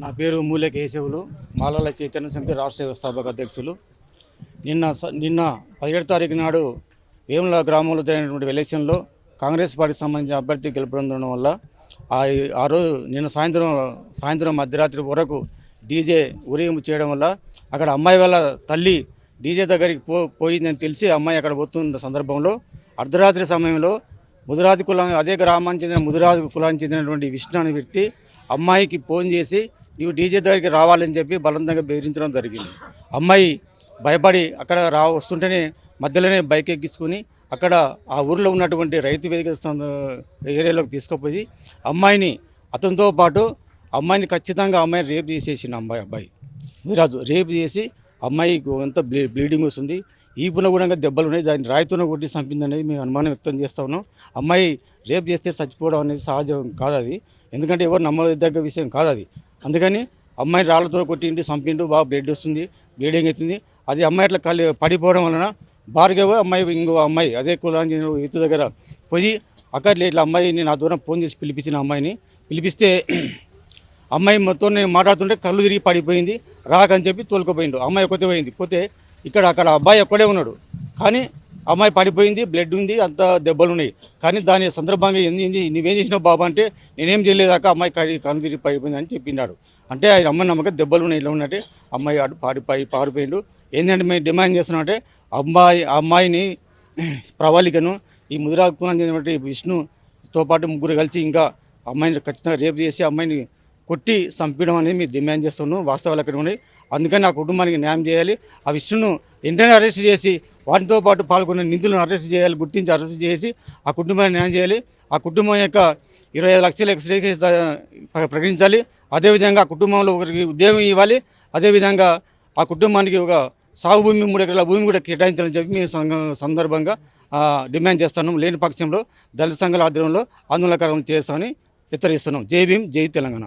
నా పేరు మూలె కేశవులు, మాలల చైతన్య సమితి రాష్ట్ర వ్యవస్థాపక అధ్యక్షులు. నిన్న 17 తారీఖు నాడు వేముల గ్రామంలో జరిగినటువంటి ఎలక్షన్లో కాంగ్రెస్ పార్టీకి సంబంధించిన అభ్యర్థి గెలుపొందడం వల్ల ఆ రోజు నిన్న సాయంత్రం మధ్యరాత్రి వరకు డీజే ఊరేగింపు చేయడం వల్ల అక్కడ అమ్మాయి వాళ్ళ తల్లి డీజే దగ్గరికి పోయిందని తెలిసి అమ్మాయి అక్కడ పోతున్న సందర్భంలో అర్ధరాత్రి సమయంలో ముదిరాజు కులం, అదే గ్రామానికి చెందిన ముదిరాజు కులానికి చెందినటువంటి విష్ణు అనే వ్యక్తి అమ్మాయికి ఫోన్ చేసి నీవు డీజే దగ్గరికి రావాలని చెప్పి బలవంతంగా బెదిరించడం జరిగింది. అమ్మాయి భయపడి అక్కడ వస్తుంటేనే మధ్యలోనే బైక్ ఎక్కించుకొని అక్కడ ఆ ఊరిలో ఉన్నటువంటి రైతు వేదిక ఏరియాలోకి తీసుకుపోయి అమ్మాయిని అతనితో పాటు అమ్మాయిని ఖచ్చితంగా అమ్మాయిని రేప్ చేసేసిన అబ్బాయి ముదిరాజు రేప్ చేసి అమ్మాయికి అంతా బ్లీడింగ్ వస్తుంది, ఈపున కూడా దెబ్బలు ఉన్నాయి, దాన్ని రాయితోనే కొట్టి చంపింది అనేది మేము అనుమానం వ్యక్తం చేస్తా ఉన్నాం. అమ్మాయి రేప్ చేస్తే చచ్చిపోవడం అనేది సహజం కాదు, అది ఎందుకంటే ఎవరు నమ్మదగ్గ విషయం కాదు అది. అందుకని అమ్మాయిని రాళ్ళతో కొట్టిండి చంపిండు, బాగా బ్లడ్ వస్తుంది, బ్లీడింగ్ అవుతుంది. అది అమ్మాయి అట్లా పడిపోవడం వలన భార్గవ అమ్మాయి ఇంకో అమ్మాయి అదే కులానికి ఎత్తు దగ్గర పోయి అక్కడ ఇట్లా అమ్మాయిని నా దూరం ఫోన్ చేసి పిలిపించిన అమ్మాయిని పిలిపిస్తే అమ్మాయి మొత్తం నేను మాట్లాడుతుంటే కళ్ళు తిరిగి పడిపోయింది, రాకని చెప్పి తోలుకుపోయిండు. అమ్మాయి ఒక్కతే పోయింది, పోతే అక్కడ అబ్బాయి ఒక్కడే ఉన్నాడు, కానీ అమ్మాయి పడిపోయింది, బ్లడ్ ఉంది, అంత దెబ్బలు ఉన్నాయి. కానీ దాని సందర్భంగా నువ్వేం చేసినావు బాబా అంటే నేనేం చేయలేదాక అమ్మాయి కళ్ళు తిరిగి పడిపోయింది అని చెప్పినాడు. అంటే ఆయన అమ్మాయి నమ్మకం దెబ్బలు ఉన్నాయి, ఇలా ఉన్నట్టే అమ్మాయి ఆడు పారిపోయిండు. ఏంటంటే మేము డిమాండ్ చేస్తున్నాం అంటే అమ్మాయిని ప్రవాళికను ఈ ముదిరాజు కులానికి చెందినటువంటి విష్ణుతో పాటు ముగ్గురు కలిసి ఇంకా అమ్మాయిని ఖచ్చితంగా రేపు చేసి అమ్మాయిని కొట్టి చంపడం అనేది మేము డిమాండ్ చేస్తున్నాం. వాస్తవాలు అక్కడ ఉన్నాయి, అందుకని ఆ కుటుంబానికి న్యాయం చేయాలి. ఆ విష్ణును వెంటనే అరెస్ట్ చేసి వాటితో పాటు పాల్గొన్న నిందితులను అరెస్ట్ చేయాలి, గుర్తించి అరెస్ట్ చేసి ఆ కుటుంబాన్ని న్యాయం చేయాలి. ఆ కుటుంబం యొక్క 25 లక్షల ఎక్స్రే కేసు ప్రకటించాలి. అదేవిధంగా ఆ కుటుంబంలో ఒకరికి ఉద్యోగం ఇవ్వాలి. అదేవిధంగా ఆ కుటుంబానికి ఒక సాగు భూమి 3 ఎకరాల భూమి కూడా కేటాయించాలని చెప్పి మేము సందర్భంగా డిమాండ్ చేస్తున్నాం. లేని పక్షంలో దళిత సంఘాల ఆధ్వర్యంలో ఆందోళనకరం చేస్తామని హెచ్చరిస్తున్నాం. జై భీమ్, జై తెలంగాణ.